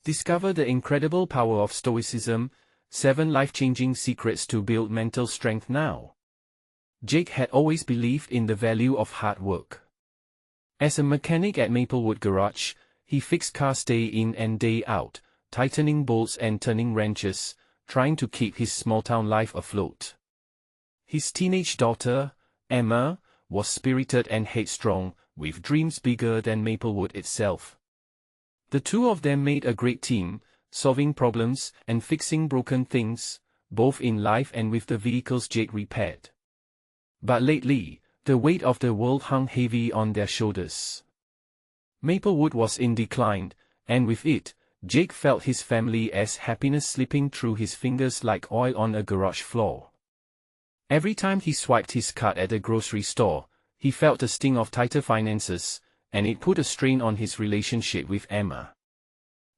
Discover the incredible power of Stoicism, 7 life-changing secrets to build mental strength now. Jake had always believed in the value of hard work. As a mechanic at Maplewood Garage, he fixed cars day in and day out, tightening bolts and turning wrenches, trying to keep his small-town life afloat. His teenage daughter, Emma, was spirited and headstrong, with dreams bigger than Maplewood itself. The two of them made a great team, solving problems and fixing broken things, both in life and with the vehicles Jake repaired. But lately, the weight of the world hung heavy on their shoulders. Maplewood was in decline, and with it, Jake felt his family's happiness slipping through his fingers like oil on a garage floor. Every time he swiped his card at the grocery store, he felt the sting of tighter finances, and it put a strain on his relationship with Emma.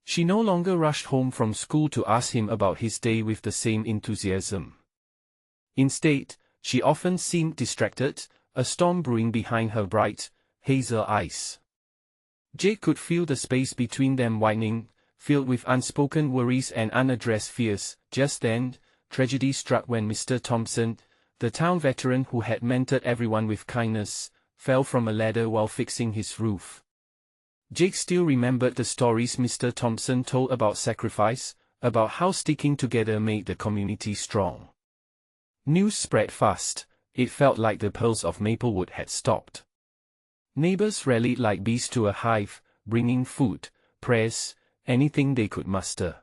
She no longer rushed home from school to ask him about his day with the same enthusiasm. Instead, she often seemed distracted, a storm brewing behind her bright, hazel eyes. Jake could feel the space between them widening, filled with unspoken worries and unaddressed fears. Just then, tragedy struck when Mr. Thompson, the town veteran who had mentored everyone with kindness, fell from a ladder while fixing his roof. Jake still remembered the stories Mr. Thompson told about sacrifice, about how sticking together made the community strong. News spread fast. It felt like the pulse of Maplewood had stopped. Neighbors rallied like bees to a hive, bringing food, prayers, anything they could muster.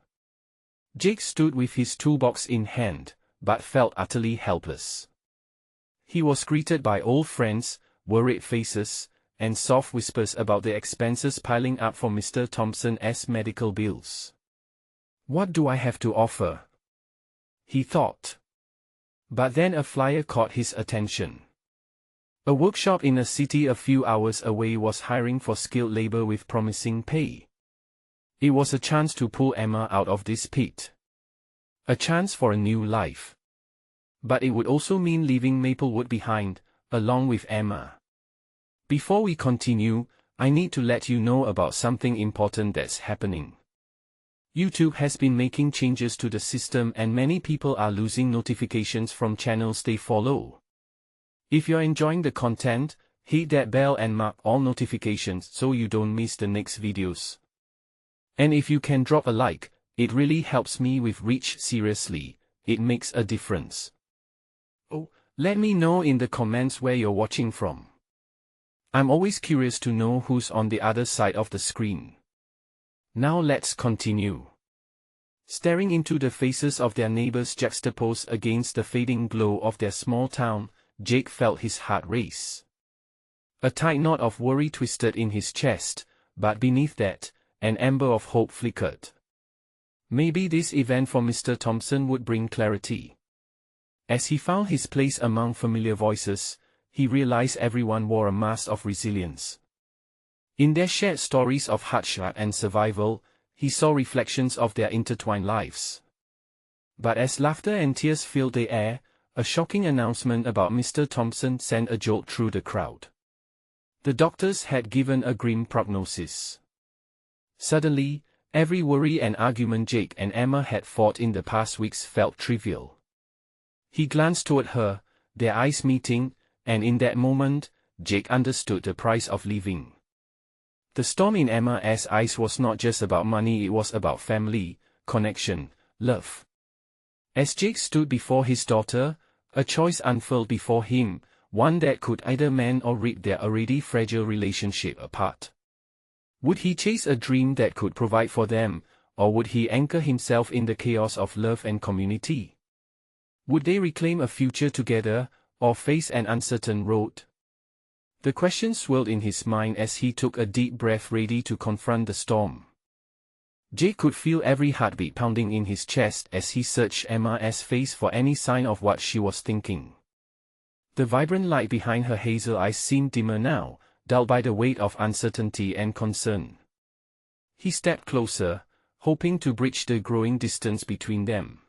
Jake stood with his toolbox in hand, but felt utterly helpless. He was greeted by old friends, worried faces, and soft whispers about the expenses piling up for Mr. Thompson's medical bills. "What do I have to offer?" he thought. But then a flyer caught his attention. A workshop in a city a few hours away was hiring for skilled labor with promising pay. It was a chance to pull Emma out of this pit. A chance for a new life. But it would also mean leaving Maplewood behind, along with Emma. Before we continue, I need to let you know about something important that's happening. YouTube has been making changes to the system and many people are losing notifications from channels they follow. If you're enjoying the content, hit that bell and mark all notifications so you don't miss the next videos. And if you can drop a like, it really helps me with reach. Seriously, it makes a difference. Oh, let me know in the comments where you're watching from. I'm always curious to know who's on the other side of the screen. Now let's continue. Staring into the faces of their neighbors juxtaposed against the fading glow of their small town, Jake felt his heart race. A tight knot of worry twisted in his chest, but beneath that, an ember of hope flickered. Maybe this event for Mr. Thompson would bring clarity. As he found his place among familiar voices, he realized everyone wore a mask of resilience. In their shared stories of hardship and survival, he saw reflections of their intertwined lives. But as laughter and tears filled the air, a shocking announcement about Mr. Thompson sent a jolt through the crowd. The doctors had given a grim prognosis. Suddenly, every worry and argument Jake and Emma had fought in the past weeks felt trivial. He glanced toward her, their eyes meeting, and in that moment, Jake understood the price of living. The storm in Emma's eyes was not just about money, it was about family, connection, love. As Jake stood before his daughter, a choice unfurled before him, one that could either mend or rip their already fragile relationship apart. Would he chase a dream that could provide for them, or would he anchor himself in the chaos of love and community? Would they reclaim a future together, or face an uncertain road? The question swirled in his mind as he took a deep breath, ready to confront the storm. Jake could feel every heartbeat pounding in his chest as he searched Emma's face for any sign of what she was thinking. The vibrant light behind her hazel eyes seemed dimmer now, dulled by the weight of uncertainty and concern. He stepped closer, hoping to bridge the growing distance between them.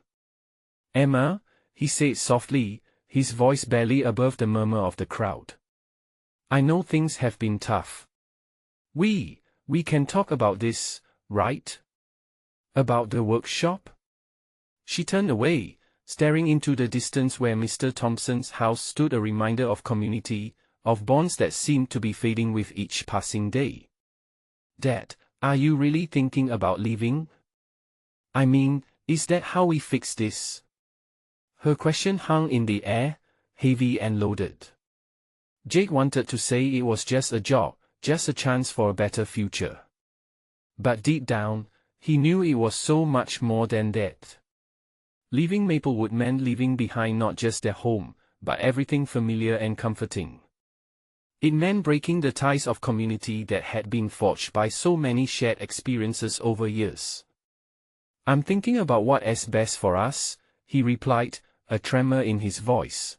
"Emma," he said softly, his voice barely above the murmur of the crowd. "I know things have been tough. We can talk about this, right?" About the workshop? She turned away, staring into the distance where Mr. Thompson's house stood, a reminder of community, of bonds that seemed to be fading with each passing day. Dad, are you really thinking about leaving? I mean, is that how we fix this? Her question hung in the air, heavy and loaded. Jake wanted to say it was just a job, just a chance for a better future. But deep down, he knew it was so much more than that. Leaving Maplewood meant leaving behind not just their home, but everything familiar and comforting. It meant breaking the ties of community that had been forged by so many shared experiences over years. I'm thinking about what's best for us, he replied, a tremor in his voice.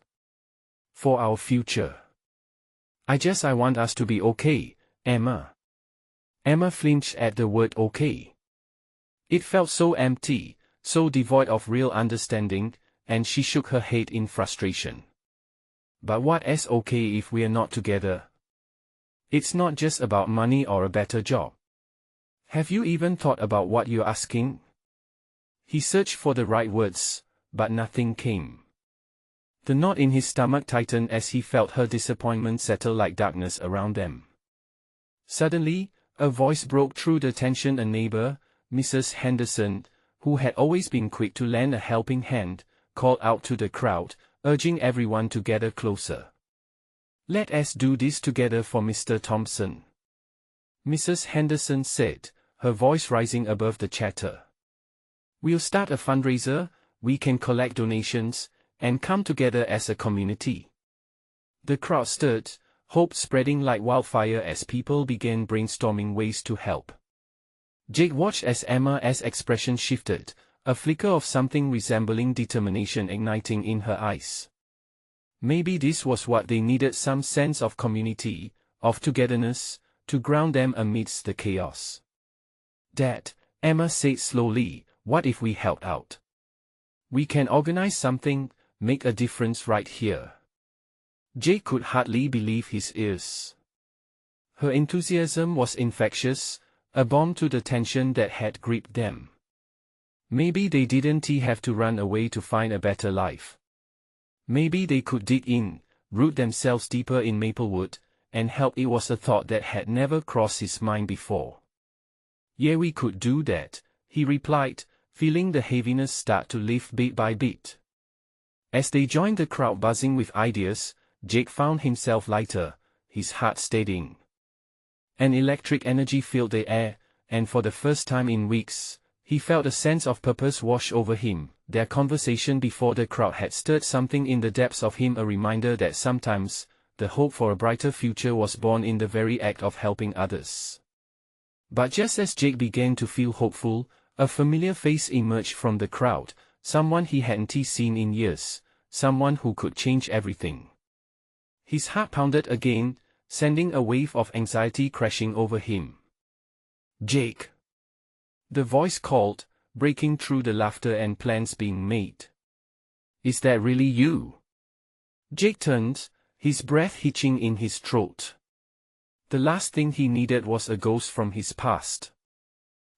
For our future. I want us to be okay, Emma. Emma flinched at the word okay. It felt so empty, so devoid of real understanding, and she shook her head in frustration. But what's okay if we're not together? It's not just about money or a better job. Have you even thought about what you're asking? He searched for the right words, but nothing came. The knot in his stomach tightened as he felt her disappointment settle like darkness around them. Suddenly, a voice broke through the tension. A neighbor, Mrs. Henderson, who had always been quick to lend a helping hand, called out to the crowd, urging everyone to gather closer. Let us do this together for Mr. Thompson. Mrs. Henderson said, her voice rising above the chatter. We'll start a fundraiser, we can collect donations, and come together as a community. The crowd stirred, hope spreading like wildfire as people began brainstorming ways to help. Jake watched as Emma's expression shifted, a flicker of something resembling determination igniting in her eyes. Maybe this was what they needed, some sense of community, of togetherness, to ground them amidst the chaos. Dad, Emma said slowly, what if we helped out? We can organize something, make a difference right here. Jake could hardly believe his ears. Her enthusiasm was infectious, a balm to the tension that had gripped them. Maybe they didn't have to run away to find a better life. Maybe they could dig in, root themselves deeper in Maplewood, and help. It was a thought that had never crossed his mind before. Yeah, we could do that, he replied, feeling the heaviness start to lift bit by bit. As they joined the crowd buzzing with ideas, Jake found himself lighter, his heart steadying. An electric energy filled the air, and for the first time in weeks, he felt a sense of purpose wash over him. Their conversation before the crowd had stirred something in the depths of him, a reminder that sometimes, the hope for a brighter future was born in the very act of helping others. But just as Jake began to feel hopeful, a familiar face emerged from the crowd, someone he hadn't seen in years, someone who could change everything. His heart pounded again, sending a wave of anxiety crashing over him. Jake. The voice called, breaking through the laughter and plans being made. Is that really you? Jake turned, his breath hitching in his throat. The last thing he needed was a ghost from his past.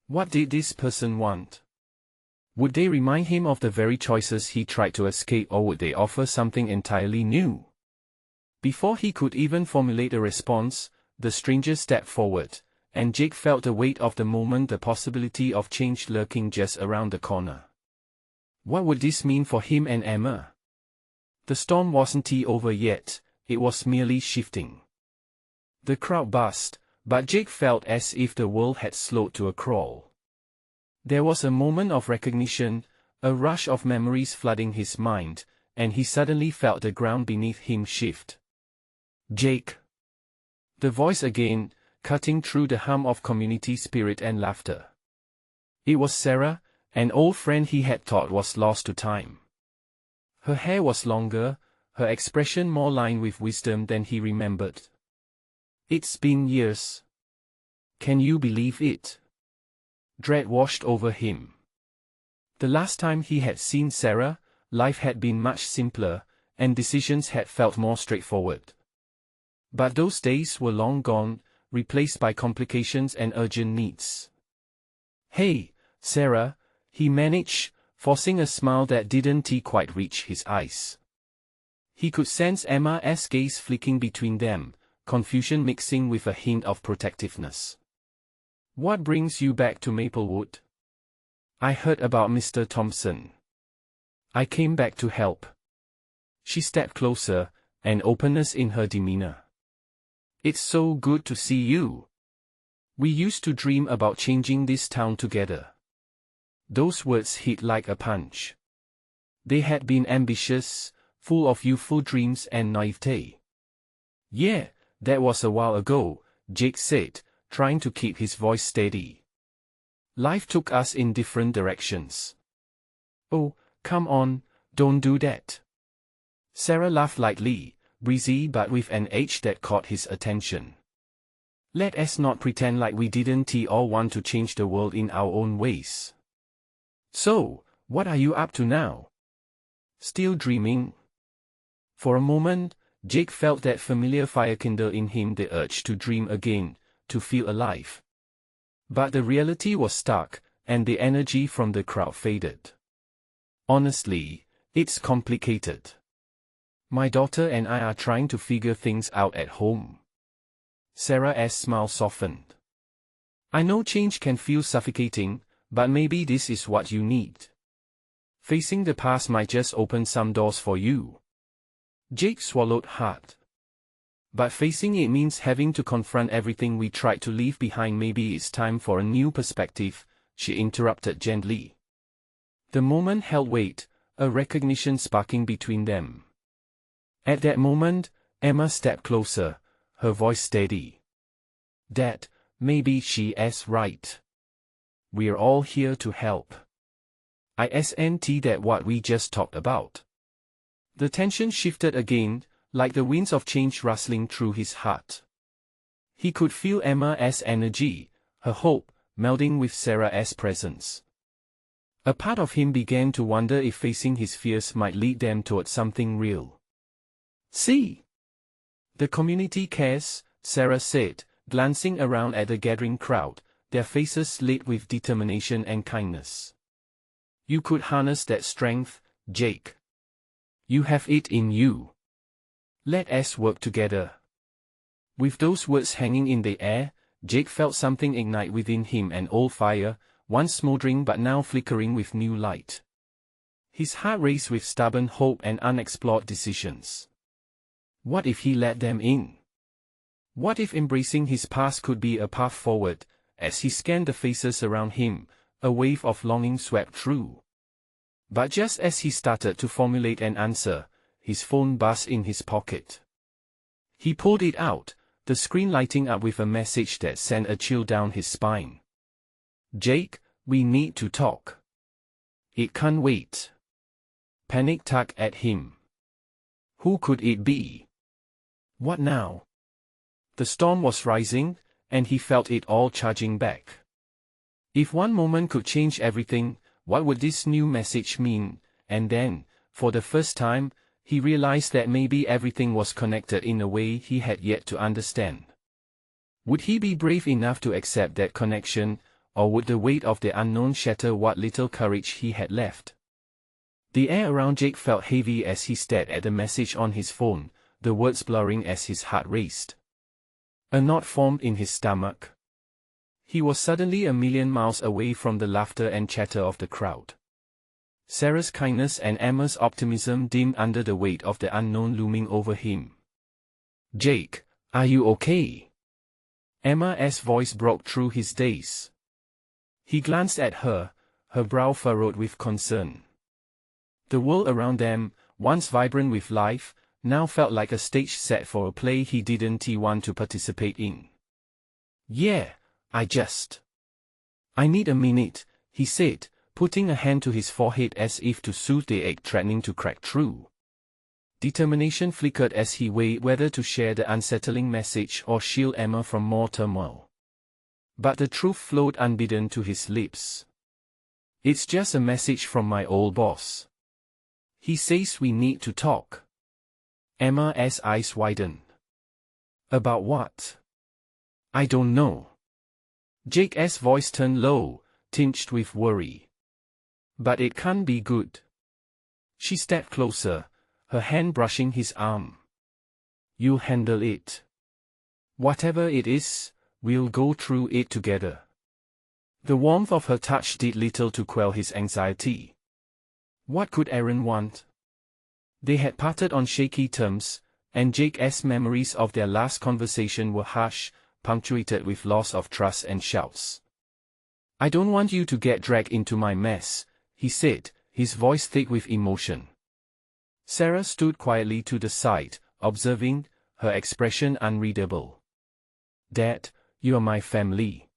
What did this person want? Would they remind him of the very choices he tried to escape, or would they offer something entirely new? Before he could even formulate a response, the stranger stepped forward, and Jake felt the weight of the moment, the possibility of change lurking just around the corner. What would this mean for him and Emma? The storm wasn't over yet, it was merely shifting. The crowd buzzed, but Jake felt as if the world had slowed to a crawl. There was a moment of recognition, a rush of memories flooding his mind, and he suddenly felt the ground beneath him shift. Jake. The voice again, cutting through the hum of community spirit and laughter. It was Sarah, an old friend he had thought was lost to time. Her hair was longer, her expression more lined with wisdom than he remembered. It's been years. Can you believe it? Dread washed over him. The last time he had seen Sarah, life had been much simpler, and decisions had felt more straightforward. But those days were long gone, replaced by complications and urgent needs. Hey, Sarah, he managed, forcing a smile that didn't quite reach his eyes. He could sense Emma's gaze flicking between them, confusion mixing with a hint of protectiveness. What brings you back to Maplewood? I heard about Mr. Thompson. I came back to help. She stepped closer, an openness in her demeanor. It's so good to see you. We used to dream about changing this town together. Those words hit like a punch. They had been ambitious, full of youthful dreams and naivete. Yeah, that was a while ago, Jake said, trying to keep his voice steady. Life took us in different directions. Oh, come on, don't do that. Sarah laughed lightly, breezy but with an edge that caught his attention. Let us not pretend like we didn't all want to change the world in our own ways. So, what are you up to now? Still dreaming? For a moment, Jake felt that familiar fire kindle in him, the urge to dream again, to feel alive. But the reality was stark, and the energy from the crowd faded. Honestly, it's complicated. My daughter and I are trying to figure things out at home. Sarah's smile softened. I know change can feel suffocating, but maybe this is what you need. Facing the past might just open some doors for you. Jake swallowed hard. But facing it means having to confront everything we tried to leave behind. Maybe it's time for a new perspective, she interrupted gently. The moment held weight, a recognition sparking between them. At that moment, Emma stepped closer, her voice steady. Dad, maybe she's right. We're all here to help. Isn't that what we just talked about? The tension shifted again, like the winds of change rustling through his heart. He could feel Emma's energy, her hope, melding with Sarah's presence. A part of him began to wonder if facing his fears might lead them toward something real. See? The community cares, Sarah said, glancing around at the gathering crowd, their faces lit with determination and kindness. You could harness that strength, Jake. You have it in you. Let us work together. With those words hanging in the air, Jake felt something ignite within him, an old fire, once smoldering but now flickering with new light. His heart raced with stubborn hope and unexplored decisions. What if he let them in? What if embracing his past could be a path forward? As he scanned the faces around him, a wave of longing swept through. But just as he started to formulate an answer, his phone buzzed in his pocket. He pulled it out, the screen lighting up with a message that sent a chill down his spine. Jake, we need to talk. It can't wait. Panic tugged at him. Who could it be? What now? The storm was rising, and he felt it all charging back. If one moment could change everything, what would this new message mean? And then, for the first time, he realized that maybe everything was connected in a way he had yet to understand. Would he be brave enough to accept that connection, or would the weight of the unknown shatter what little courage he had left? The air around Jake felt heavy as he stared at the message on his phone, the words blurring as his heart raced. A knot formed in his stomach. He was suddenly a million miles away from the laughter and chatter of the crowd. Sarah's kindness and Emma's optimism dimmed under the weight of the unknown looming over him. Jake, are you okay? Emma's voice broke through his daze. He glanced at her, her brow furrowed with concern. The world around them, once vibrant with life, now felt like a stage set for a play he didn't want to participate in. Yeah, I need a minute, he said, putting a hand to his forehead as if to soothe the ache threatening to crack through. Determination flickered as he weighed whether to share the unsettling message or shield Emma from more turmoil. But the truth flowed unbidden to his lips. It's just a message from my old boss. He says we need to talk. Emma's eyes widened. About what? I don't know. Jake's voice turned low, tinged with worry. But it can't be good. She stepped closer, her hand brushing his arm. You'll handle it. Whatever it is, we'll go through it together. The warmth of her touch did little to quell his anxiety. What could Aaron want? They had parted on shaky terms, and Jake's memories of their last conversation were harsh, punctuated with loss of trust and shouts. I don't want you to get dragged into my mess, he said, his voice thick with emotion. Sarah stood quietly to the side, observing, her expression unreadable. Dad, you are my family.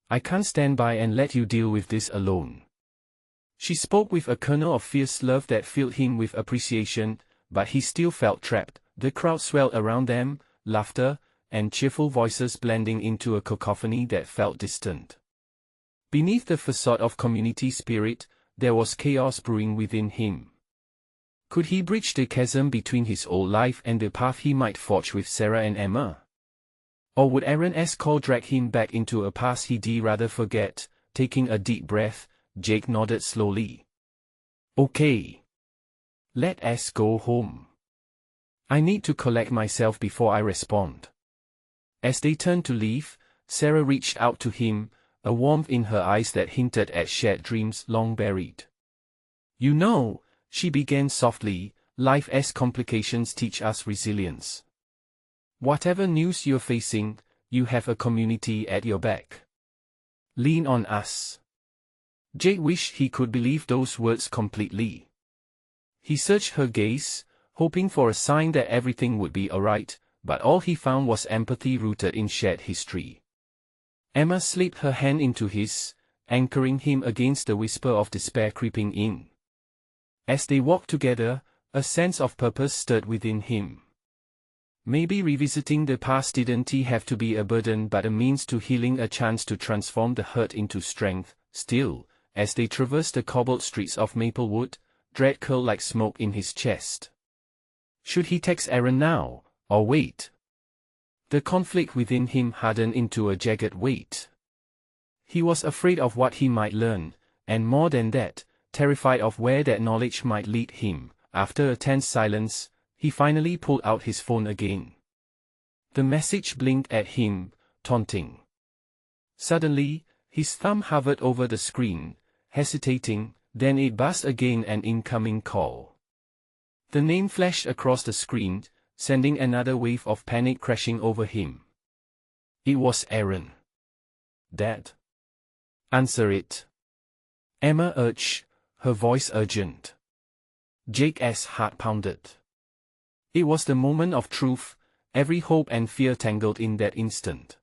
I can't stand by and let you deal with this alone. She spoke with a kernel of fierce love that filled him with appreciation, but he still felt trapped. The crowd swelled around them, laughter and cheerful voices blending into a cacophony that felt distant. Beneath the facade of community spirit, there was chaos brewing within him. Could he bridge the chasm between his old life and the path he might forge with Sarah and Emma? Or would Aaron's call drag him back into a past he'd rather forget? Taking a deep breath, Jake nodded slowly. Okay. Let us go home. I need to collect myself before I respond. As they turned to leave, Sarah reached out to him, a warmth in her eyes that hinted at shared dreams long buried. You know, she began softly, life's complications teach us resilience. Whatever news you're facing, you have a community at your back. Lean on us. Jake wished he could believe those words completely. He searched her gaze, hoping for a sign that everything would be alright, but all he found was empathy rooted in shared history. Emma slipped her hand into his, anchoring him against the whisper of despair creeping in. As they walked together, a sense of purpose stirred within him. Maybe revisiting the past didn't have to be a burden but a means to healing, a chance to transform the hurt into strength. Still, as they traversed the cobbled streets of Maplewood, dread curled like smoke in his chest. Should he text Aaron now, or wait? The conflict within him hardened into a jagged weight. He was afraid of what he might learn, and more than that, terrified of where that knowledge might lead him. After a tense silence, he finally pulled out his phone again. The message blinked at him, taunting. Suddenly, his thumb hovered over the screen, hesitating, then it buzzed again, an incoming call. The name flashed across the screen, sending another wave of panic crashing over him. It was Aaron. Dad. Answer it. Emma urged, her voice urgent. Jake's heart pounded. It was the moment of truth, every hope and fear tangled in that instant.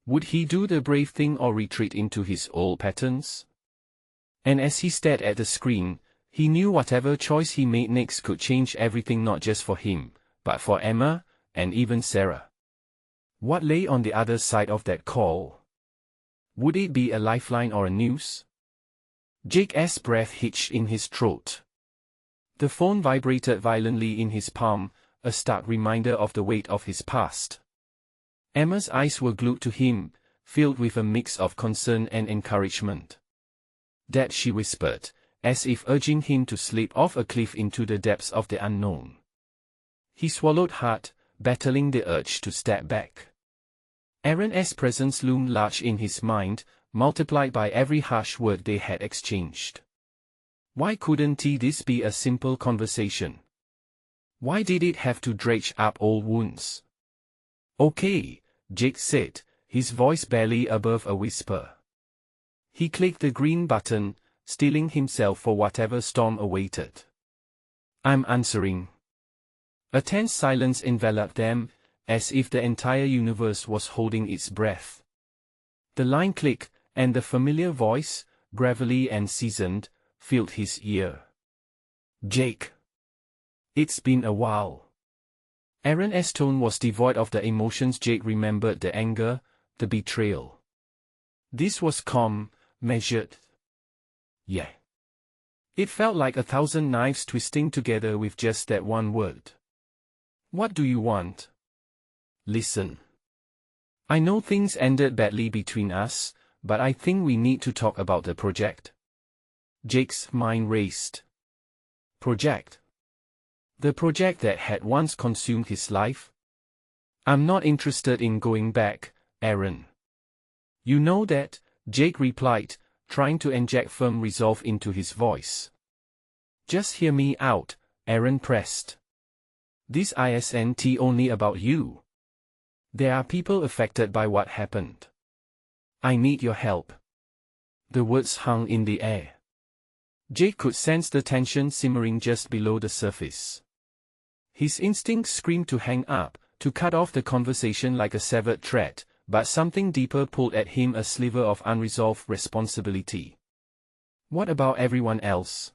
Would he do the brave thing or retreat into his old patterns? And as he stared at the screen, he knew whatever choice he made next could change everything, not just for him, but for Emma, and even Sarah. What lay on the other side of that call? Would it be a lifeline or a noose? Jake's breath hitched in his throat. The phone vibrated violently in his palm, a stark reminder of the weight of his past. Emma's eyes were glued to him, filled with a mix of concern and encouragement. Dad, she whispered, as if urging him to slip off a cliff into the depths of the unknown. He swallowed hard, battling the urge to step back. Aaron's presence loomed large in his mind, multiplied by every harsh word they had exchanged. Why couldn't this be a simple conversation? Why did it have to dredge up old wounds? Okay, Jake said, his voice barely above a whisper. He clicked the green button, steeling himself for whatever storm awaited. I'm answering. A tense silence enveloped them, as if the entire universe was holding its breath. The line clicked, and the familiar voice, gravelly and seasoned, filled his ear. Jake. It's been a while. Aaron's tone was devoid of the emotions Jake remembered, the anger, the betrayal. This was calm, measured. Yeah. It felt like 1,000 knives twisting together with just that one word. What do you want? Listen. I know things ended badly between us, but I think we need to talk about the project. Jake's mind raced. Project? The project that had once consumed his life? I'm not interested in going back, Aaron. You know that, Jake replied, trying to inject firm resolve into his voice. Just hear me out, Aaron pressed. This isn't only about you. There are people affected by what happened. I need your help. The words hung in the air. Jake could sense the tension simmering just below the surface. His instincts screamed to hang up, to cut off the conversation like a severed thread, but something deeper pulled at him, a sliver of unresolved responsibility. What about everyone else?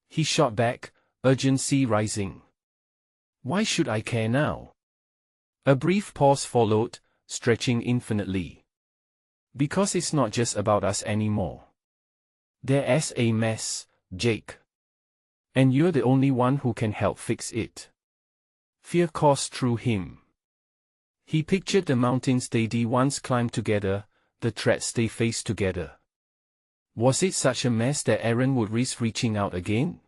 He shot back, urgency rising. Why should I care now? A brief pause followed, stretching infinitely. Because it's not just about us anymore. There's a mess, Jake. And you're the only one who can help fix it. Fear coursed through him. He pictured the mountains they'd once climbed together, the threats they faced together. Was it such a mess that Aaron would risk reaching out again?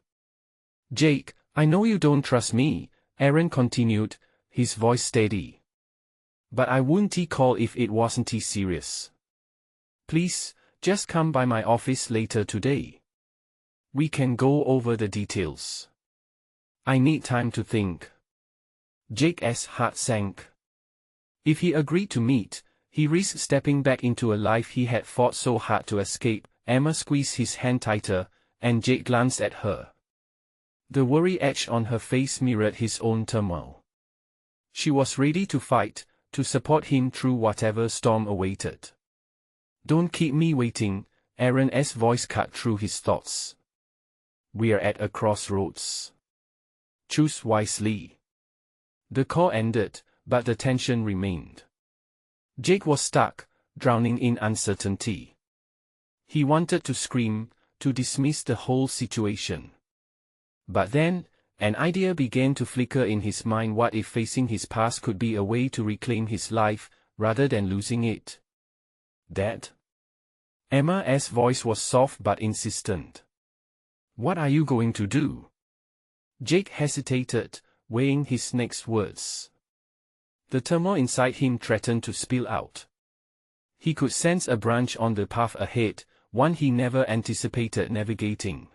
Jake, I know you don't trust me, Aaron continued, his voice steady. But I wouldn't call if it wasn't serious. Please, just come by my office later today. We can go over the details. I need time to think. Jake's heart sank. If he agreed to meet, he risked stepping back into a life he had fought so hard to escape. Emma squeezed his hand tighter, and Jake glanced at her. The worry etched on her face mirrored his own turmoil. She was ready to fight, to support him through whatever storm awaited. Don't keep me waiting, Aaron's voice cut through his thoughts. We're at a crossroads. Choose wisely. The call ended, but the tension remained. Jake was stuck, drowning in uncertainty. He wanted to scream, to dismiss the whole situation. But then, an idea began to flicker in his mind. What if facing his past could be a way to reclaim his life, rather than losing it? Dad? Emma's voice was soft but insistent. What are you going to do? Jake hesitated, weighing his next words. The turmoil inside him threatened to spill out. He could sense a branch on the path ahead, one he never anticipated navigating.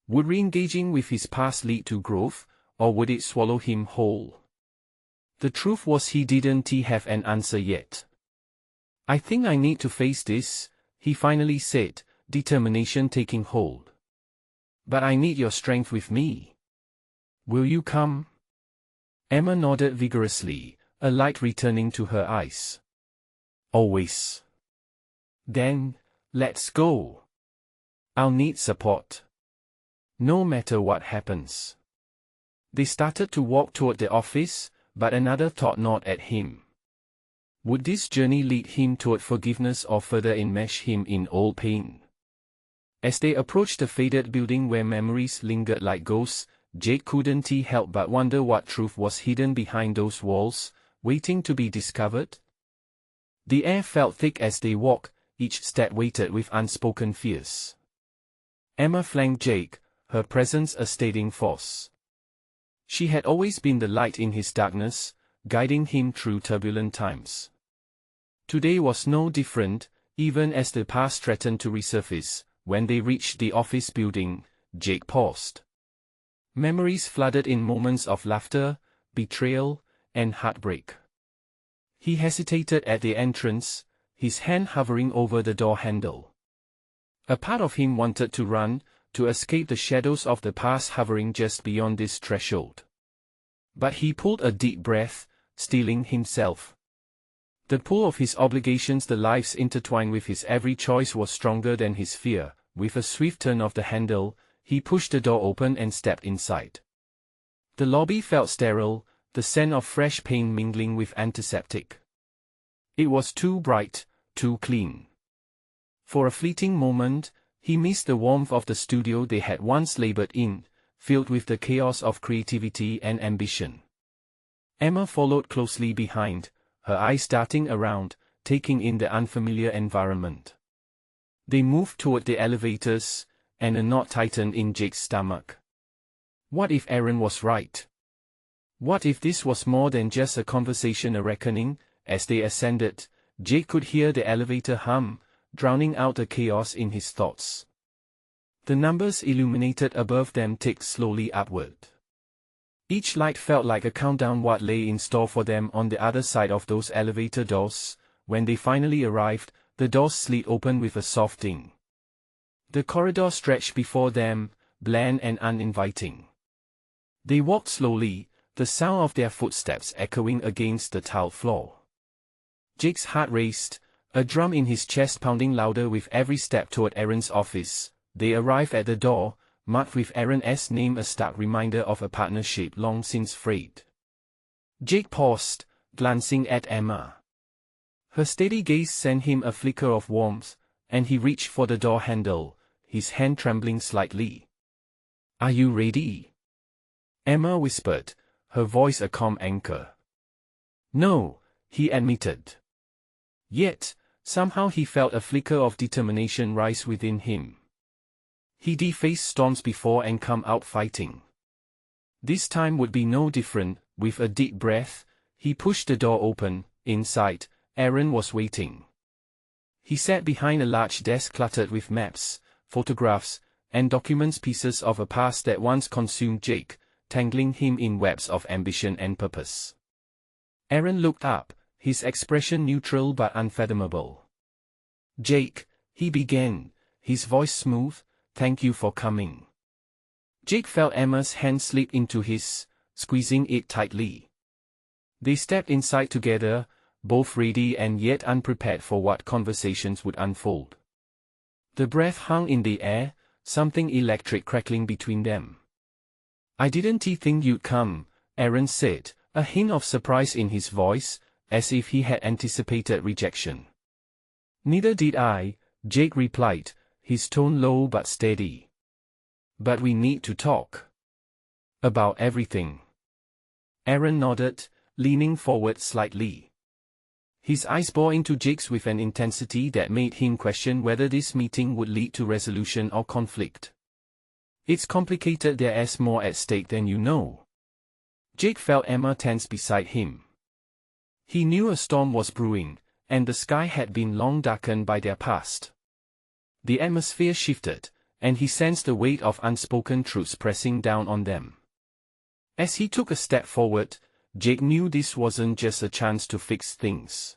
Would re-engaging with his past lead to growth, or would it swallow him whole? The truth was he didn't have an answer yet. I think I need to face this, he finally said, determination taking hold. But I need your strength with me. Will you come? Emma nodded vigorously, a light returning to her eyes. Always. Then, let's go. I'll need support. No matter what happens. They started to walk toward the office, but another thought gnawed at him. Would this journey lead him toward forgiveness or further enmesh him in old pain? As they approached the faded building where memories lingered like ghosts, Jake couldn't help but wonder what truth was hidden behind those walls, waiting to be discovered. The air felt thick as they walked, each step weighted with unspoken fears. Emma flanked Jake, her presence a steadying force. She had always been the light in his darkness, guiding him through turbulent times. Today was no different, even as the past threatened to resurface. When they reached the office building, Jake paused. Memories flooded in, moments of laughter, betrayal, and heartbreak. He hesitated at the entrance, his hand hovering over the door handle. A part of him wanted to run, to escape the shadows of the past hovering just beyond this threshold. But he pulled a deep breath, steeling himself. The pull of his obligations, the lives intertwined with his every choice, was stronger than his fear. With a swift turn of the handle, he pushed the door open and stepped inside. The lobby felt sterile, the scent of fresh paint mingling with antiseptic. It was too bright, too clean. For a fleeting moment, he missed the warmth of the studio they had once labored in, filled with the chaos of creativity and ambition. Emma followed closely behind, her eyes darting around, taking in the unfamiliar environment. They moved toward the elevators, and a knot tightened in Jake's stomach. What if Aaron was right? What if this was more than just a conversation, a reckoning? As they ascended, Jake could hear the elevator hum, drowning out the chaos in his thoughts. The numbers illuminated above them ticked slowly upward. Each light felt like a countdown what lay in store for them on the other side of those elevator doors. When they finally arrived, the doors slid open with a soft ding. The corridor stretched before them, bland and uninviting. They walked slowly, the sound of their footsteps echoing against the tiled floor. Jake's heart raced, a drum in his chest pounding louder with every step toward Aaron's office. They arrived at the door, marked with Aaron's name, a stark reminder of a partnership long since frayed. Jake paused, glancing at Emma. Her steady gaze sent him a flicker of warmth, and he reached for the door handle, his hand trembling slightly. "Are you ready?" Emma whispered, her voice a calm anchor. "No," he admitted. Yet, somehow he felt a flicker of determination rise within him. He'd faced storms before and come out fighting. This time would be no different. With a deep breath, he pushed the door open. Inside, Aaron was waiting. He sat behind a large desk cluttered with maps, photographs, and documents, pieces of a past that once consumed Jake, tangling him in webs of ambition and purpose. Aaron looked up, his expression neutral but unfathomable. "Jake," he began, his voice smooth, "thank you for coming." Jake felt Emma's hand slip into his, squeezing it tightly. They stepped inside together, both ready and yet unprepared for what conversations would unfold. The breath hung in the air, something electric crackling between them. "I didn't think you'd come," Aaron said, a hint of surprise in his voice, as if he had anticipated rejection. "Neither did I," Jake replied, his tone low but steady. "But we need to talk. About everything." Aaron nodded, leaning forward slightly. His eyes bore into Jake's with an intensity that made him question whether this meeting would lead to resolution or conflict. "It's complicated, there's more at stake than you know." Jake felt Emma tense beside him. He knew a storm was brewing, and the sky had been long darkened by their past. The atmosphere shifted, and he sensed the weight of unspoken truths pressing down on them. As he took a step forward, Jake knew this wasn't just a chance to fix things.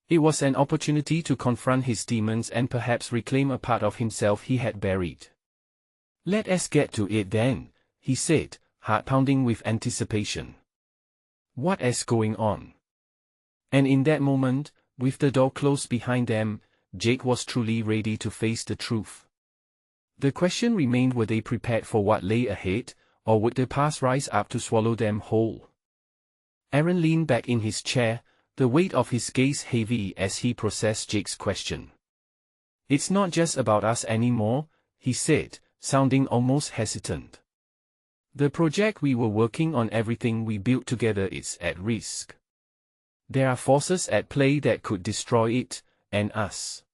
It was an opportunity to confront his demons and perhaps reclaim a part of himself he had buried. "Let us get to it then," he said, heart pounding with anticipation. "What is going on?" And in that moment, with the door closed behind them, Jake was truly ready to face the truth. The question remained, were they prepared for what lay ahead, or would the past rise up to swallow them whole? Aaron leaned back in his chair, the weight of his gaze heavy as he processed Jake's question. "It's not just about us anymore," he said, sounding almost hesitant. "The project we were working on, everything we built together, is at risk. There are forces at play that could destroy it, and us."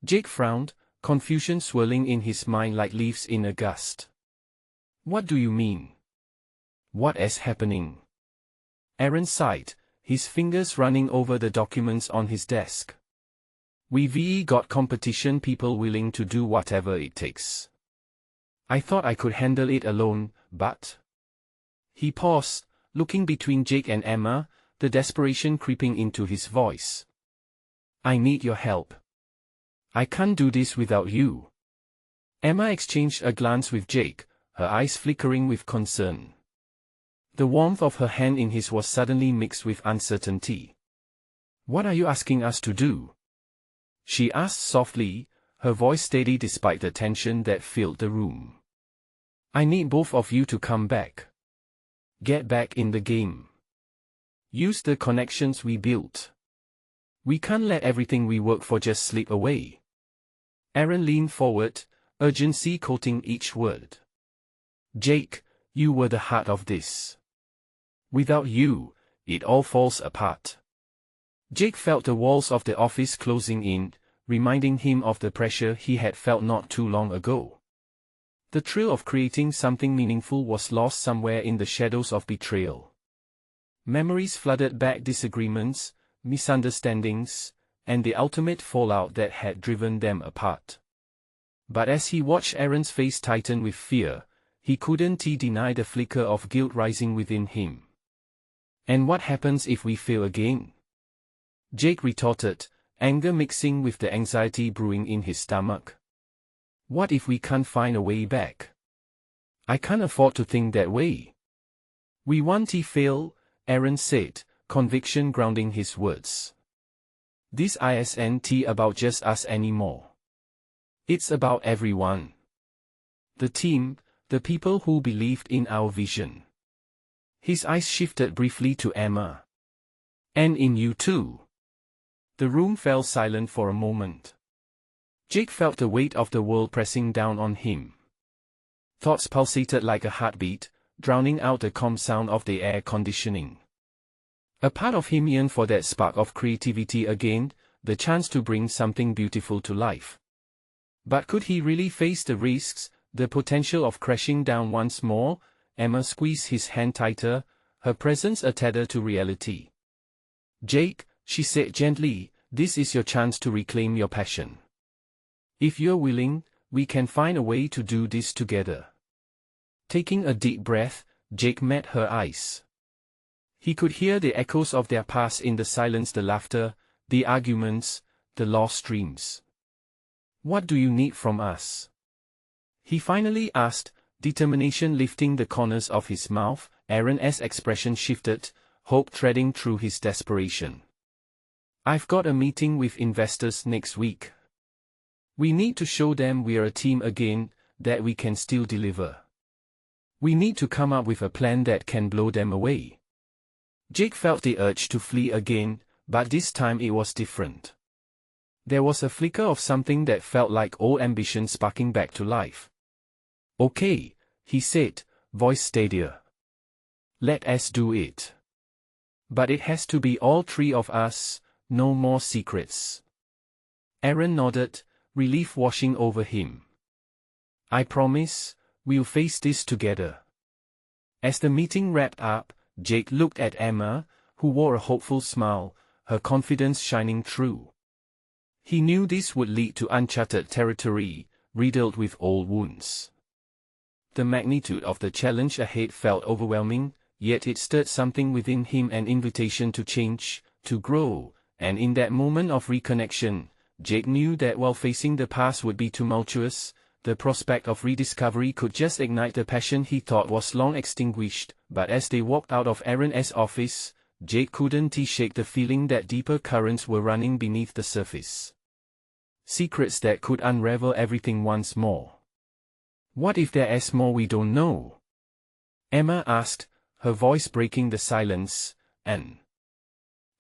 Jake frowned, confusion swirling in his mind like leaves in a gust. "What do you mean? What is happening?" Aaron sighed, his fingers running over the documents on his desk. "We've got competition, people willing to do whatever it takes. I thought I could handle it alone, but..." He paused, looking between Jake and Emma, the desperation creeping into his voice. "I need your help. I can't do this without you." Emma exchanged a glance with Jake, her eyes flickering with concern. The warmth of her hand in his was suddenly mixed with uncertainty. "What are you asking us to do?" she asked softly, her voice steady despite the tension that filled the room. "I need both of you to come back. Get back in the game. Use the connections we built. We can't let everything we work for just slip away." Aaron leaned forward, urgency coating each word. "Jake, you were the heart of this. Without you, it all falls apart." Jake felt the walls of the office closing in, reminding him of the pressure he had felt not too long ago. The thrill of creating something meaningful was lost somewhere in the shadows of betrayal. Memories flooded back, disagreements, misunderstandings, and the ultimate fallout that had driven them apart. But as he watched Aaron's face tighten with fear, he couldn't deny the flicker of guilt rising within him. "And what happens if we fail again?" Jake retorted, anger mixing with the anxiety brewing in his stomach. "What if we can't find a way back?" "I can't afford to think that way." "We won't fail," Aaron said, conviction grounding his words. "This isn't about just us anymore. It's about everyone. The team, the people who believed in our vision." His eyes shifted briefly to Emma. "And in you too." The room fell silent for a moment. Jake felt the weight of the world pressing down on him. Thoughts pulsated like a heartbeat, drowning out the calm sound of the air conditioning. A part of him yearned for that spark of creativity again, the chance to bring something beautiful to life. But could he really face the risks, the potential of crashing down once more? Emma squeezed his hand tighter, her presence a tether to reality. "Jake," she said gently, "this is your chance to reclaim your passion. If you're willing, we can find a way to do this together." Taking a deep breath, Jake met her eyes. He could hear the echoes of their past in the silence, the laughter, the arguments, the lost dreams. "What do you need from us?" he finally asked, determination lifting the corners of his mouth. Aaron's expression shifted, hope threading through his desperation. "I've got a meeting with investors next week. We need to show them we're a team again, that we can still deliver. We need to come up with a plan that can blow them away." Jake felt the urge to flee again, but this time it was different. There was a flicker of something that felt like old ambition sparking back to life. "Okay," he said, voice steadier. "Let us do it. But it has to be all three of us, no more secrets." Aaron nodded, relief washing over him. "I promise, we'll face this together." As the meeting wrapped up, Jake looked at Emma, who wore a hopeful smile, her confidence shining through. He knew this would lead to uncharted territory, riddled with old wounds. The magnitude of the challenge ahead felt overwhelming, yet it stirred something within him, an invitation to change, to grow, and in that moment of reconnection, Jake knew that while facing the past would be tumultuous, the prospect of rediscovery could just ignite the passion he thought was long extinguished. But as they walked out of Aaron's office, Jake couldn't shake the feeling that deeper currents were running beneath the surface. Secrets that could unravel everything once more. "What if there is more we don't know?" Emma asked, her voice breaking the silence, an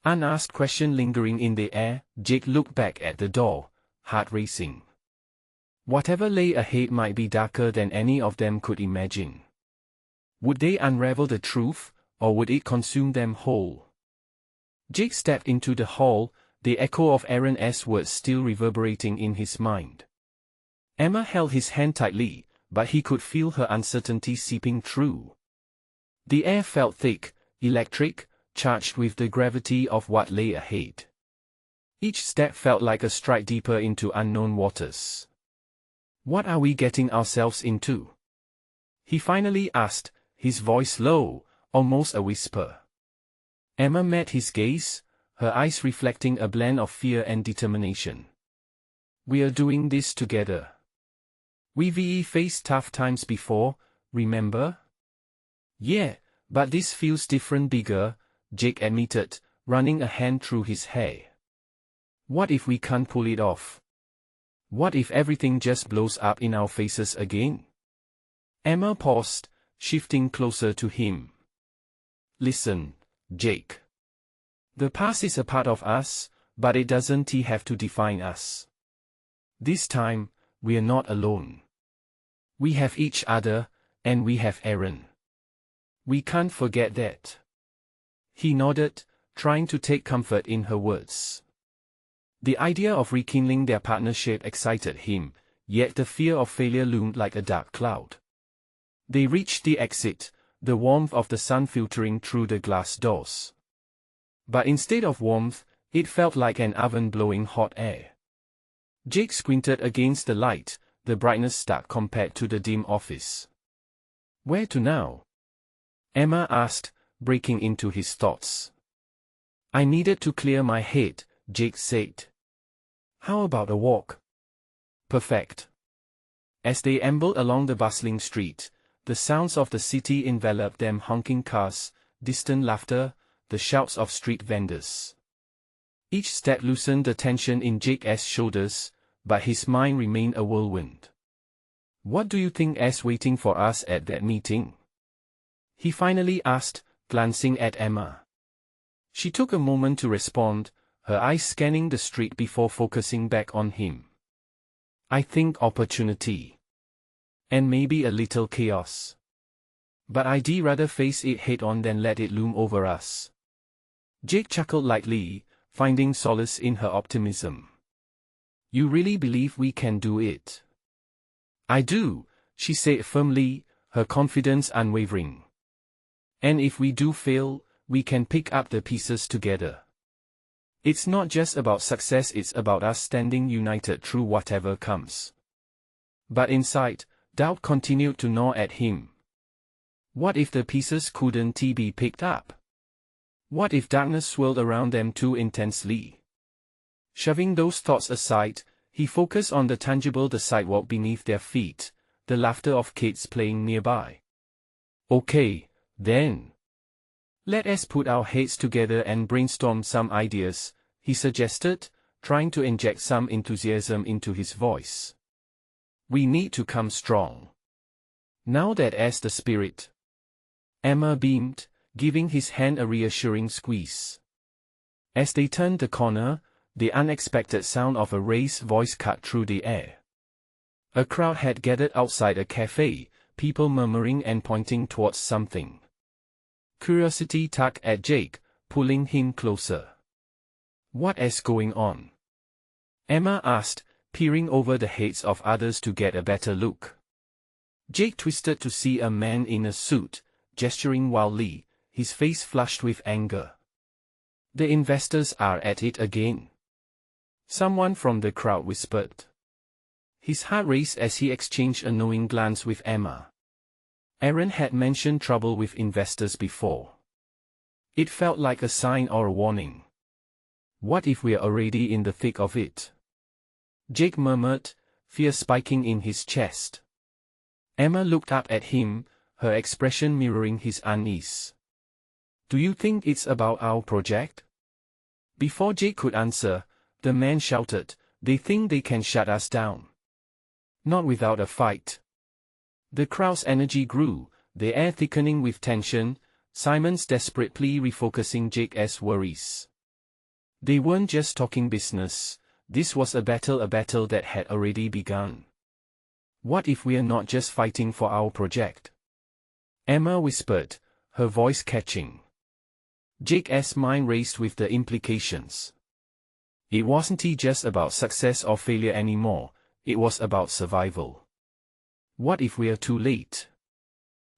unasked question lingering in the air. Jake looked back at the door, heart racing. Whatever lay ahead might be darker than any of them could imagine. Would they unravel the truth, or would it consume them whole? Jake stepped into the hall, the echo of Aaron's words still reverberating in his mind. Emma held his hand tightly, but he could feel her uncertainty seeping through. The air felt thick, electric, charged with the gravity of what lay ahead. Each step felt like a stride deeper into unknown waters. "What are we getting ourselves into?" he finally asked, his voice low, almost a whisper. Emma met his gaze, her eyes reflecting a blend of fear and determination. "We're doing this together. We've faced tough times before, remember?" "Yeah, but this feels different, bigger," Jake admitted, running a hand through his hair. "What if we can't pull it off? What if everything just blows up in our faces again?" Emma paused, shifting closer to him. "Listen, Jake. The past is a part of us, but it doesn't have to define us. This time, we're not alone. We have each other, and we have Aaron. We can't forget that." He nodded, trying to take comfort in her words. The idea of rekindling their partnership excited him, yet the fear of failure loomed like a dark cloud. They reached the exit, the warmth of the sun filtering through the glass doors. But instead of warmth, it felt like an oven blowing hot air. Jake squinted against the light, the brightness stark compared to the dim office. "Where to now?" Emma asked, breaking into his thoughts. "I needed to clear my head," Jake said. "How about a walk?" "Perfect." As they ambled along the bustling street, the sounds of the city enveloped them: honking cars, distant laughter, the shouts of street vendors. Each step loosened the tension in Jake's shoulders, but his mind remained a whirlwind. "What do you think's waiting for us at that meeting?" he finally asked, glancing at Emma. She took a moment to respond, her eyes scanning the street before focusing back on him. "I think opportunity. And maybe a little chaos. But I'd rather face it head-on than let it loom over us." Jake chuckled lightly, finding solace in her optimism. "You really believe we can do it?" "I do," she said firmly, her confidence unwavering. "And if we do fail, we can pick up the pieces together. It's not just about success, it's about us standing united through whatever comes." But inside, doubt continued to gnaw at him. What if the pieces couldn't be picked up? What if darkness swirled around them too intensely? Shoving those thoughts aside, he focused on the tangible: the sidewalk beneath their feet, the laughter of kids playing nearby. "Okay, then. Let's put our heads together and brainstorm some ideas," he suggested, trying to inject some enthusiasm into his voice. "We need to come strong. Now that's the spirit." Emma beamed, giving his hand a reassuring squeeze. As they turned the corner, the unexpected sound of a raised voice cut through the air. A crowd had gathered outside a cafe, people murmuring and pointing towards something. Curiosity tugged at Jake, pulling him closer. "What's going on?" Emma asked, peering over the heads of others to get a better look. Jake twisted to see a man in a suit, gesturing wildly, his face flushed with anger. "The investors are at it again," someone from the crowd whispered. His heart raced as he exchanged a knowing glance with Emma. Aaron had mentioned trouble with investors before. It felt like a sign or a warning. "What if we're already in the thick of it?" Jake murmured, fear spiking in his chest. Emma looked up at him, her expression mirroring his unease. "Do you think it's about our project?" Before Jake could answer, the man shouted, "They think they can shut us down. Not without a fight." The crowd's energy grew, the air thickening with tension, Simmons desperately refocusing Jake's worries. They weren't just talking business, this was a battle that had already begun. "What if we're not just fighting for our project?" Emma whispered, her voice catching. Jake's mind raced with the implications. It wasn't just about success or failure anymore, it was about survival. What if we're too late?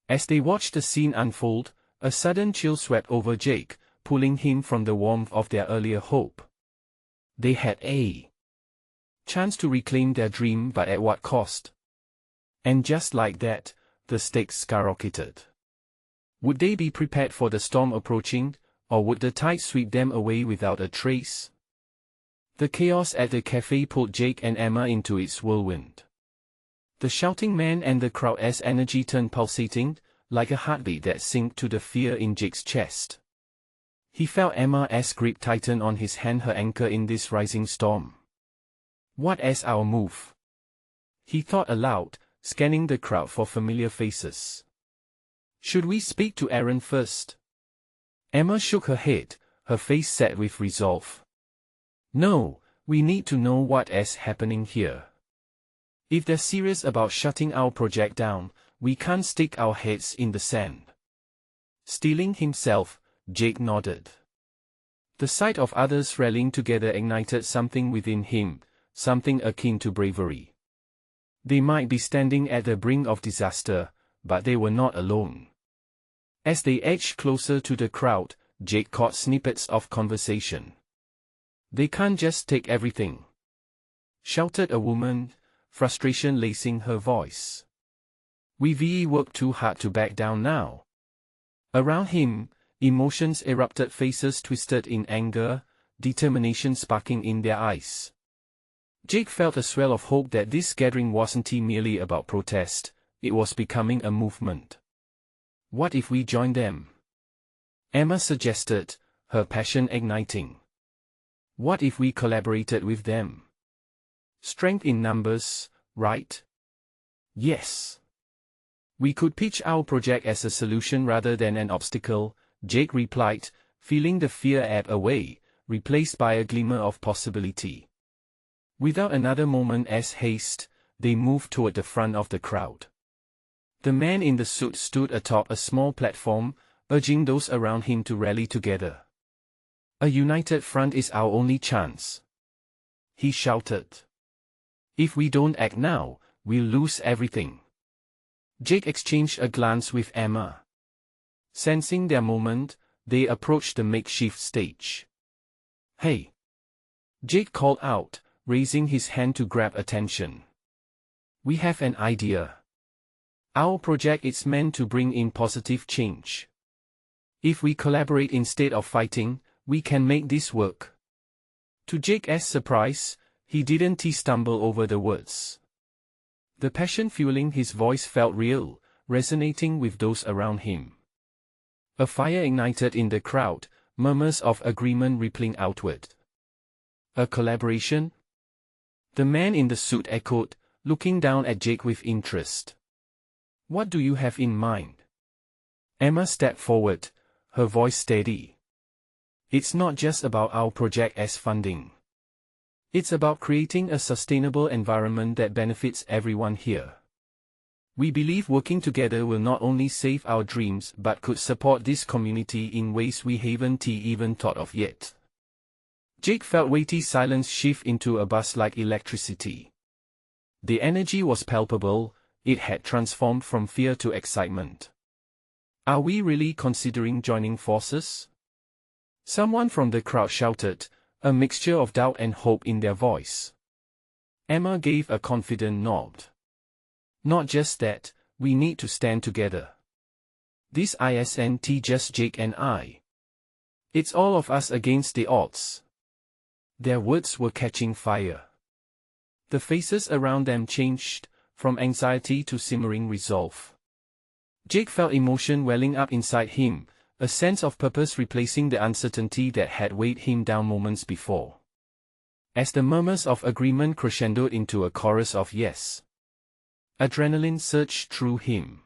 As they watched the scene unfold, a sudden chill swept over Jake, pulling him from the warmth of their earlier hope. They had a chance to reclaim their dream, but at what cost? And just like that, the stakes skyrocketed. Would they be prepared for the storm approaching, or would the tide sweep them away without a trace? The chaos at the cafe pulled Jake and Emma into its whirlwind. The shouting man and the crowd's energy turned pulsating, like a heartbeat that synced to the fear in Jake's chest. He felt Emma's grip tighten on his hand, her anchor in this rising storm. "What's our move?" he thought aloud, scanning the crowd for familiar faces. "Should we speak to Aaron first?" Emma shook her head, her face set with resolve. "No, we need to know what's happening here. If they're serious about shutting our project down, we can't stick our heads in the sand." Steeling himself, Jake nodded. The sight of others rallying together ignited something within him, something akin to bravery. They might be standing at the brink of disaster, but they were not alone. As they edged closer to the crowd, Jake caught snippets of conversation. "They can't just take everything," shouted a woman, frustration lacing her voice. "We've worked too hard to back down now." Around him, emotions erupted, faces twisted in anger, determination sparking in their eyes. Jake felt a swell of hope that this gathering wasn't merely about protest, it was becoming a movement. "What if we join them?" Emma suggested, her passion igniting. "What if we collaborated with them?" "Strength in numbers, right?" "Yes. We could pitch our project as a solution rather than an obstacle," Jake replied, feeling the fear ebb away, replaced by a glimmer of possibility. Without another moment's haste, they moved toward the front of the crowd. The man in the suit stood atop a small platform, urging those around him to rally together. "A united front is our only chance," he shouted. "If we don't act now, we'll lose everything." Jake exchanged a glance with Emma. Sensing their moment, they approached the makeshift stage. "Hey!" Jake called out, raising his hand to grab attention. "We have an idea. Our project is meant to bring in positive change. If we collaborate instead of fighting, we can make this work." To Jake's surprise, he didn't stumble over the words. The passion fueling his voice felt real, resonating with those around him. A fire ignited in the crowd, murmurs of agreement rippling outward. "A collaboration?" The man in the suit echoed, looking down at Jake with interest. "What do you have in mind?" Emma stepped forward, her voice steady. "It's not just about our project as funding. It's about creating a sustainable environment that benefits everyone here. We believe working together will not only save our dreams but could support this community in ways we haven't even thought of yet." Jake felt weighty silence shift into a buzz like electricity. The energy was palpable, it had transformed from fear to excitement. "Are we really considering joining forces?" Someone from the crowd shouted, a mixture of doubt and hope in their voice. Emma gave a confident nod. "Not just that, we need to stand together. This isn't just Jake and I. It's all of us against the odds." Their words were catching fire. The faces around them changed, from anxiety to simmering resolve. Jake felt emotion welling up inside him, a sense of purpose replacing the uncertainty that had weighed him down moments before. As the murmurs of agreement crescendoed into a chorus of yes, adrenaline surged through him.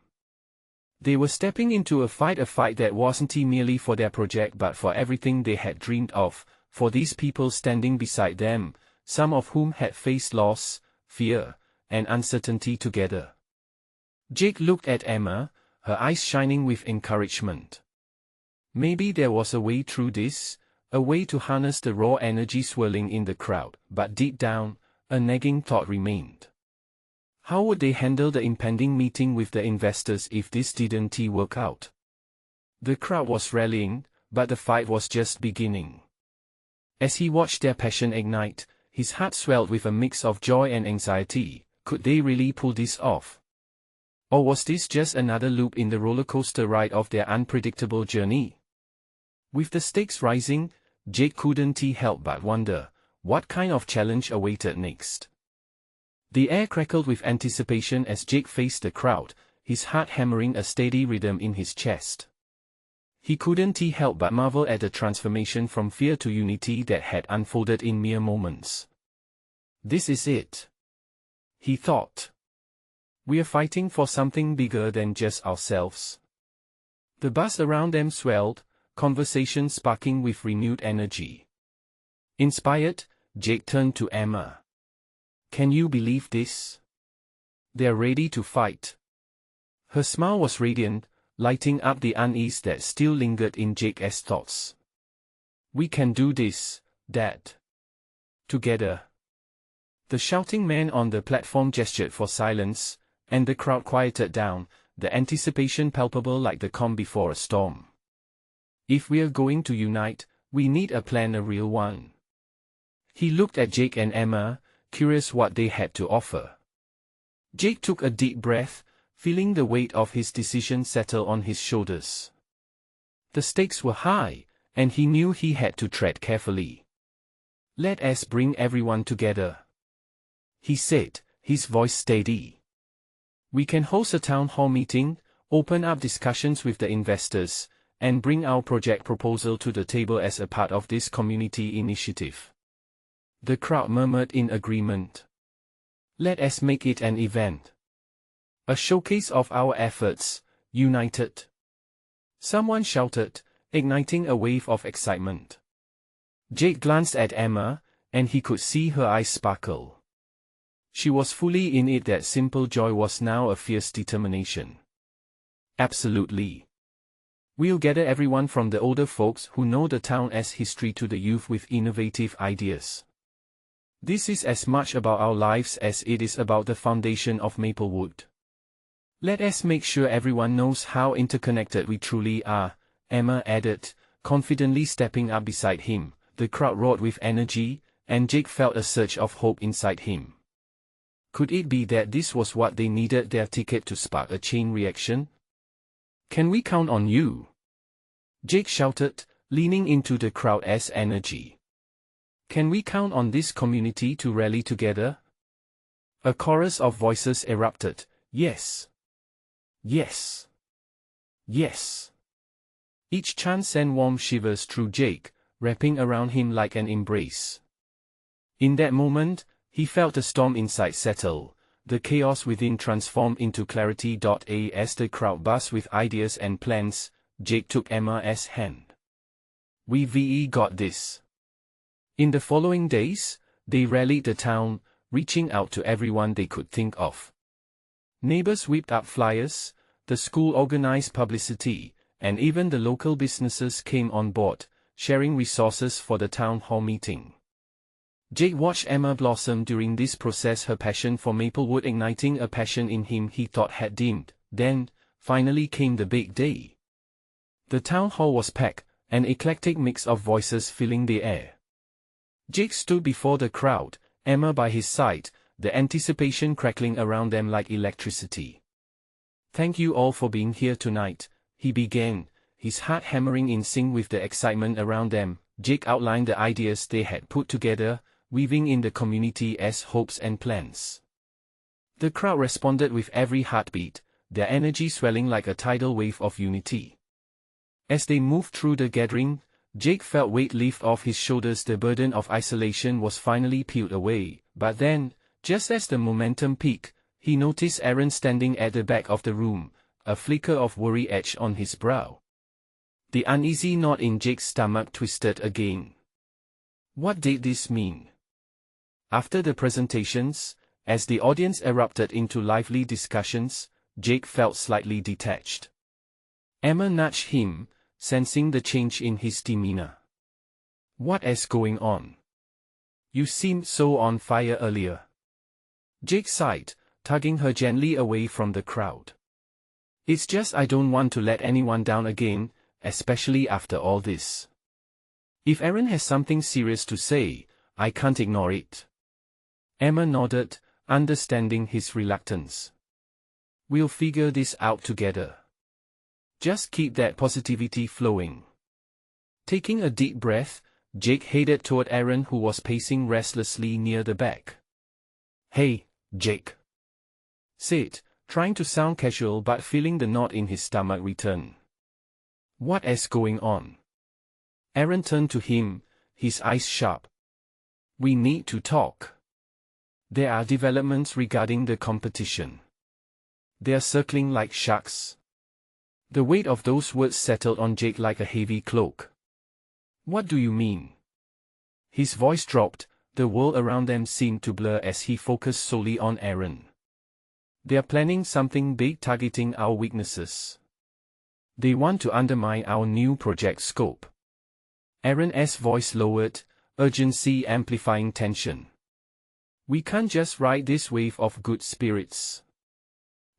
They were stepping into a fight that wasn't merely for their project but for everything they had dreamed of, for these people standing beside them, some of whom had faced loss, fear, and uncertainty together. Jake looked at Emma, her eyes shining with encouragement. Maybe there was a way through this, a way to harness the raw energy swirling in the crowd, but deep down, a nagging thought remained. How would they handle the impending meeting with the investors if this didn't work out? The crowd was rallying, but the fight was just beginning. As he watched their passion ignite, his heart swelled with a mix of joy and anxiety. Could they really pull this off? Or was this just another loop in the roller coaster ride of their unpredictable journey? With the stakes rising, Jake couldn't help but wonder, what kind of challenge awaited next? The air crackled with anticipation as Jake faced the crowd, his heart hammering a steady rhythm in his chest. He couldn't help but marvel at the transformation from fear to unity that had unfolded in mere moments. "This is it," he thought. "We're fighting for something bigger than just ourselves." The buzz around them swelled, conversation sparking with renewed energy. Inspired, Jake turned to Emma. "Can you believe this? They're ready to fight." Her smile was radiant, lighting up the unease that still lingered in Jake's thoughts. We can do this, Dad. Together. The shouting man on the platform gestured for silence, and the crowd quieted down, the anticipation palpable like the calm before a storm. If we're going to unite, we need a plan, a real one. He looked at Jake and Emma, curious what they had to offer. Jake took a deep breath, feeling the weight of his decision settle on his shoulders. The stakes were high, and he knew he had to tread carefully. Let us bring everyone together, he said, his voice steady. We can host a town hall meeting, open up discussions with the investors, and bring our project proposal to the table as a part of this community initiative. The crowd murmured in agreement. Let us make it an event. A showcase of our efforts, united. Someone shouted, igniting a wave of excitement. Jake glanced at Emma, and he could see her eyes sparkle. She was fully in it. That simple joy was now a fierce determination. Absolutely. We'll gather everyone from the older folks who know the town's history to the youth with innovative ideas. This is as much about our lives as it is about the foundation of Maplewood. Let us make sure everyone knows how interconnected we truly are, Emma added, confidently stepping up beside him. The crowd roared with energy, and Jake felt a surge of hope inside him. Could it be that this was what they needed, their ticket to spark a chain reaction? Can we count on you? Jake shouted, leaning into the crowd's energy. Can we count on this community to rally together? A chorus of voices erupted. Yes. Yes. Yes. Each chant sent warm shivers through Jake, wrapping around him like an embrace. In that moment, he felt a storm inside settle, the chaos within transformed into clarity. As the crowd buzzed with ideas and plans, Jake took Emma's hand. We've got this. In the following days, they rallied the town, reaching out to everyone they could think of. Neighbors whipped up flyers, the school organized publicity, and even the local businesses came on board, sharing resources for the town hall meeting. Jake watched Emma blossom during this process, her passion for Maplewood igniting a passion in him he thought had dimmed. Then, finally came the big day. The town hall was packed, an eclectic mix of voices filling the air. Jake stood before the crowd, Emma by his side, the anticipation crackling around them like electricity. Thank you all for being here tonight, he began, his heart hammering in sync with the excitement around them. Jake outlined the ideas they had put together, weaving in the community's hopes and plans. The crowd responded with every heartbeat, their energy swelling like a tidal wave of unity. As they moved through the gathering, Jake felt weight lift off his shoulders. The burden of isolation was finally peeled away. But then, just as the momentum peaked, he noticed Aaron standing at the back of the room, a flicker of worry etched on his brow. The uneasy knot in Jake's stomach twisted again. What did this mean? After the presentations, as the audience erupted into lively discussions, Jake felt slightly detached. Emma nudged him, sensing the change in his demeanor. What is going on? You seemed so on fire earlier. Jake sighed, tugging her gently away from the crowd. It's just I don't want to let anyone down again, especially after all this. If Aaron has something serious to say, I can't ignore it. Emma nodded, understanding his reluctance. We'll figure this out together. Just keep that positivity flowing. Taking a deep breath, Jake headed toward Aaron, who was pacing restlessly near the back. Hey, Jake. Said, trying to sound casual but feeling the knot in his stomach return. What is going on? Aaron turned to him, his eyes sharp. We need to talk. There are developments regarding the competition. They are circling like sharks. The weight of those words settled on Jake like a heavy cloak. What do you mean? His voice dropped, the world around them seemed to blur as he focused solely on Aaron. They are planning something big targeting our weaknesses. They want to undermine our new project scope. Aaron's voice lowered, urgency amplifying tension. We can't just ride this wave of good spirits.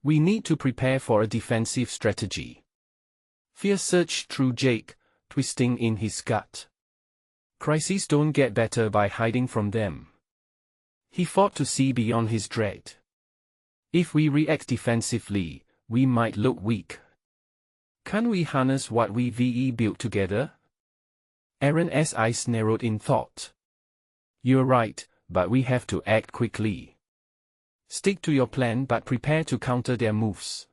We need to prepare for a defensive strategy. Fear surged through Jake, twisting in his gut. Crises don't get better by hiding from them. He fought to see beyond his dread. If we react defensively, we might look weak. Can't we harness what we built together? Aaron's eyes narrowed in thought. You're right, but we have to act quickly. Stick to your plan but prepare to counter their moves.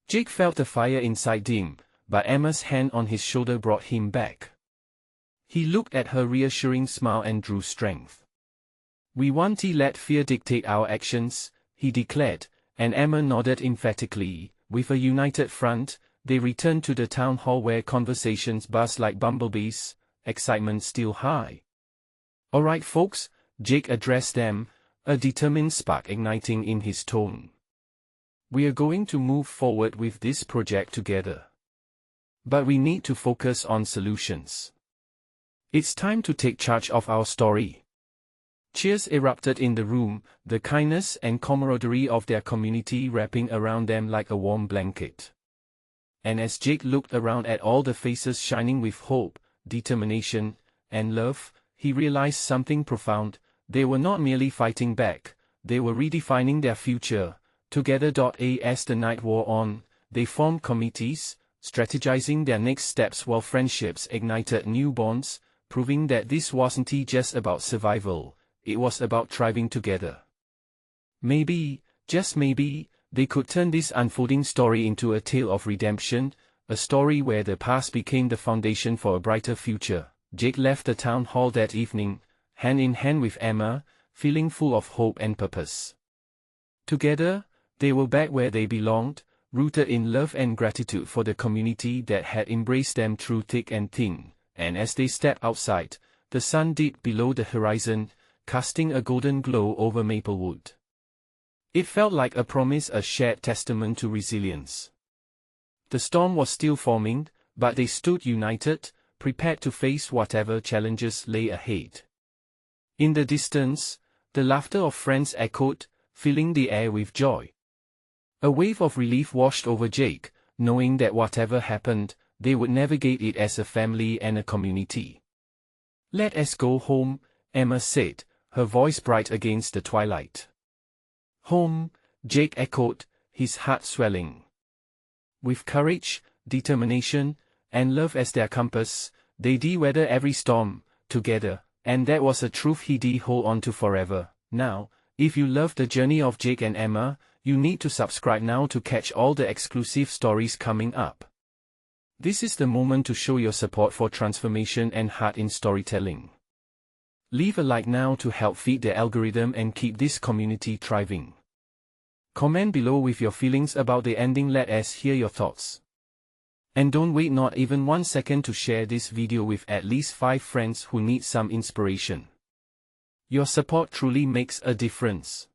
Jake felt the fire inside him, but Emma's hand on his shoulder brought him back. He looked at her reassuring smile and drew strength. We won't let fear dictate our actions, he declared, and Emma nodded emphatically. With a united front, they returned to the town hall where conversations buzzed like bumblebees, excitement still high. All right folks, Jake addressed them, a determined spark igniting in his tone. We are going to move forward with this project together. But we need to focus on solutions. It's time to take charge of our story. Cheers erupted in the room, the kindness and camaraderie of their community wrapping around them like a warm blanket. And as Jake looked around at all the faces shining with hope, determination, and love, he realized something profound. They were not merely fighting back, they were redefining their future. Together. As the night wore on, they formed committees, strategizing their next steps while friendships ignited new bonds, proving that this wasn't just about survival, it was about thriving together. Maybe, just maybe, they could turn this unfolding story into a tale of redemption, a story where the past became the foundation for a brighter future. Jake left the town hall that evening, hand in hand with Emma, feeling full of hope and purpose. Together, they were back where they belonged, rooted in love and gratitude for the community that had embraced them through thick and thin, and as they stepped outside, the sun dipped below the horizon, casting a golden glow over Maplewood. It felt like a promise, a shared testament to resilience. The storm was still forming, but they stood united, prepared to face whatever challenges lay ahead. In the distance, the laughter of friends echoed, filling the air with joy. A wave of relief washed over Jake, knowing that whatever happened, they would navigate it as a family and a community. Let us go home, Emma said, her voice bright against the twilight. Home, Jake echoed, his heart swelling. With courage, determination, and love as their compass, they weather every storm, together, and that was a truth he'd hold on to forever. Now, if you love the journey of Jake and Emma, you need to subscribe now to catch all the exclusive stories coming up. This is the moment to show your support for transformation and heart in storytelling. Leave a like now to help feed the algorithm and keep this community thriving. Comment below with your feelings about the ending. Let us hear your thoughts. And don't wait not even 1 second to share this video with at least 5 friends who need some inspiration. Your support truly makes a difference.